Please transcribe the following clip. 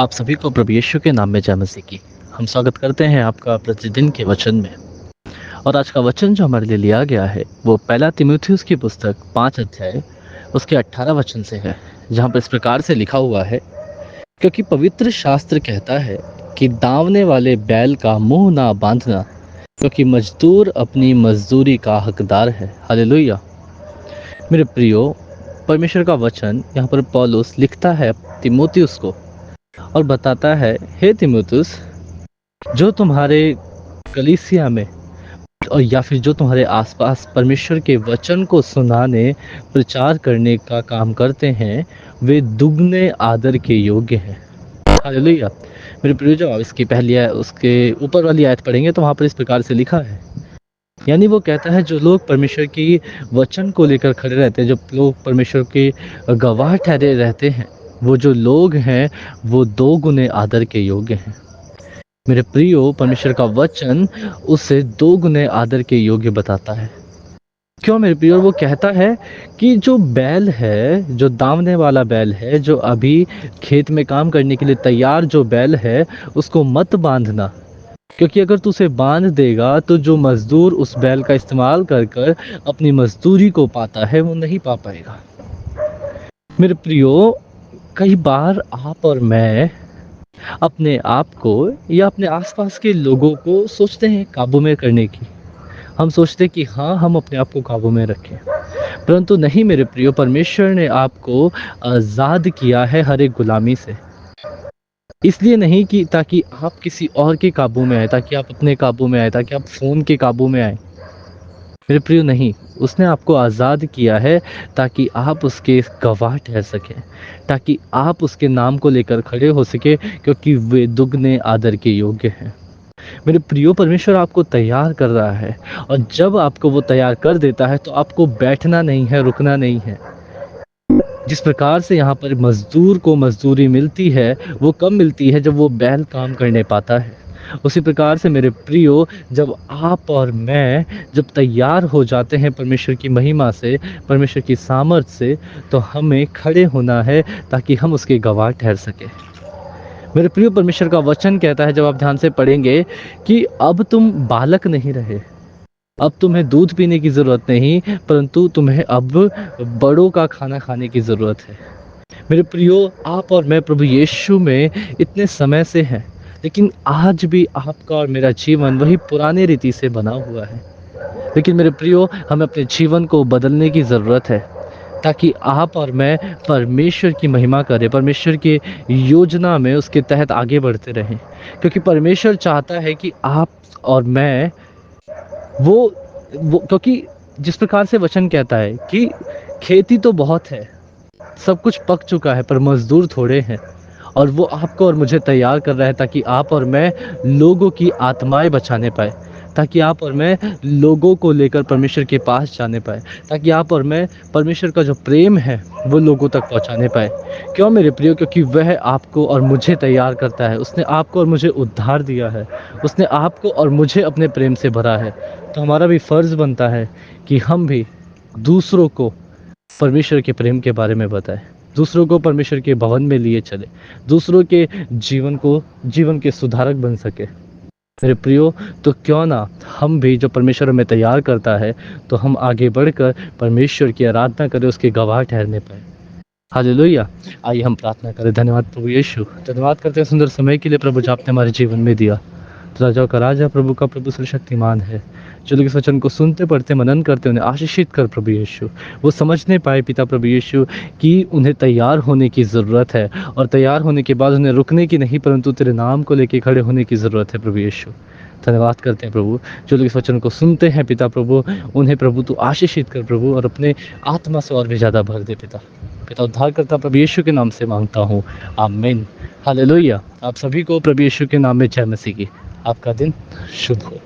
आप सभी को प्रभु यीशु के नाम में जय मसीह की। हम स्वागत करते हैं आपका प्रतिदिन के वचन में। और आज का वचन जो हमारे लिए लिया गया है वो पहला तीमुथियुस की पुस्तक 5 अध्याय उसके 18 वचन से है, जहाँ पर इस प्रकार से लिखा हुआ है, क्योंकि पवित्र शास्त्र कहता है कि दावने वाले बैल का मुंह ना बांधना, क्योंकि मजदूर अपनी मजदूरी का हकदार है। हालेलुया। मेरे प्रियो, परमेश्वर का वचन यहाँ पर पौलुस लिखता है तीमुथियुस को और बताता है, हे तीमुथियुस, जो तुम्हारे कलीसिया में और या फिर जो तुम्हारे आसपास परमेश्वर के वचन को सुनाने, प्रचार करने का काम करते हैं, वे दुगने आदर के योग्य हैं। हालेलुया। मेरे प्रिय, जब आप इसकी पहली उसके ऊपर वाली आयत पढ़ेंगे तो वहाँ पर इस प्रकार से लिखा है, यानी वो कहता है जो लोग परमेश्वर की वचन को लेकर खड़े रहते हैं, जो लोग परमेश्वर के गवाह ठहरे रहते हैं, वो जो लोग हैं वो दो गुने आदर के योग्य हैं। मेरे प्रियो, परमेश्वर का वचन उसे दो गुने आदर के योग्य बताता है। क्यों मेरे प्रियो? वो कहता है कि जो बैल है, जो दावने वाला बैल है, जो अभी खेत में काम करने के लिए तैयार जो बैल है, उसको मत बांधना, क्योंकि अगर तू उसे बांध देगा तो जो मजदूर उस बैल का इस्तेमाल कर कर अपनी मजदूरी को पाता है वो नहीं पा पाएगा। मेरे प्रियो, कई बार आप और मैं अपने आप को या अपने आसपास के लोगों को सोचते हैं काबू में करने की। हम सोचते हैं कि हाँ, हम अपने आप को काबू में रखें, परंतु नहीं मेरे प्रियो, परमेश्वर ने आपको आज़ाद किया है हर एक गुलामी से। इसलिए नहीं कि ताकि आप किसी और के काबू में आए, ताकि आप अपने काबू में आए, ताकि आप फ़ोन के काबू में आए। मेरे प्रियो, नहीं, उसने आपको आज़ाद किया है ताकि आप उसके गवाह ठहर सकें, ताकि आप उसके नाम को लेकर खड़े हो सके, क्योंकि वे दुगने आदर के योग्य हैं। मेरे प्रियो, परमेश्वर आपको तैयार कर रहा है, और जब आपको वो तैयार कर देता है तो आपको बैठना नहीं है, रुकना नहीं है। जिस प्रकार से यहाँ पर मजदूर को मजदूरी मिलती है, वो कब मिलती है? जब वो बैल काम करने पाता है। उसी प्रकार से मेरे प्रियो, जब आप और मैं जब तैयार हो जाते हैं परमेश्वर की महिमा से, परमेश्वर की सामर्थ से, तो हमें खड़े होना है ताकि हम उसके गवाह ठहर सकें। मेरे प्रिय, परमेश्वर का वचन कहता है, जब आप ध्यान से पढ़ेंगे, कि अब तुम बालक नहीं रहे, अब तुम्हें दूध पीने की ज़रूरत नहीं, परंतु तुम्हें अब बड़ों का खाना खाने की ज़रूरत है। मेरे प्रियो, आप और मैं प्रभु यीशु में इतने समय से हैं, लेकिन आज भी आपका और मेरा जीवन वही पुराने रीति से बना हुआ है। लेकिन मेरे प्रियो, हमें अपने जीवन को बदलने की ज़रूरत है, ताकि आप और मैं परमेश्वर की महिमा करें, परमेश्वर की योजना में उसके तहत आगे बढ़ते रहें। क्योंकि परमेश्वर चाहता है कि आप और मैं वो क्योंकि जिस प्रकार से वचन कहता है कि खेती तो बहुत है, सब कुछ पक चुका है, पर मज़दूर थोड़े हैं। और वो आपको और मुझे तैयार कर रहा है ताकि आप और मैं लोगों की आत्माएँ बचाने पाएँ, ताकि आप और मैं लोगों को लेकर परमेश्वर के पास जाने पाएँ, ताकि आप और मैं परमेश्वर का जो प्रेम है वो लोगों तक पहुँचाने पाएँ। क्यों मेरे प्रियो? क्योंकि वह आपको और मुझे तैयार करता है। उसने आपको और मुझे उद्धार दिया है। उसने आपको और मुझे अपने प्रेम से भरा है। तो हमारा भी फ़र्ज़ बनता है कि हम भी दूसरों को परमेश्वर के प्रेम के बारे में बताएं, दूसरों को परमेश्वर के भवन में लिए चले, दूसरों के जीवन के सुधारक बन सके। मेरे प्रियो, तो क्यों ना हम भी, जो परमेश्वर हमें तैयार करता है, तो हम आगे बढ़कर परमेश्वर की आराधना करें, उसके गवाह ठहरने पाए। हालेलुया। आइए हम प्रार्थना करें। धन्यवाद प्रभु यीशु, धन्यवाद करते हैं सुंदर समय के लिए प्रभु, जो आपने हमारे जीवन में दिया। राजाओं का राजा, प्रभु का प्रभु, सर्वशक्तिमान है। जो लोग इस वचन को सुनते, पढ़ते, मनन करते, उन्हें आशीषित कर प्रभु यीशु। वो समझने पाए पिता प्रभु यीशु कि उन्हें तैयार होने की ज़रूरत है, और तैयार होने के बाद उन्हें रुकने की नहीं, परंतु तेरे नाम को लेके खड़े होने की ज़रूरत है प्रभु यीशु। धन्यवाद करते हैं प्रभु, जो लोग इस वचन को सुनते हैं पिता प्रभु, उन्हें प्रभु तू आशीषित कर प्रभु, और अपने आत्मा से और भी ज़्यादा भर दे पिता। उद्धार करता प्रभु यीशु के नाम से मांगता हूँ, आमीन। हालेलुया। आप सभी को प्रभु यीशु के नाम में जय मसीह की। आपका दिन शुभ हो।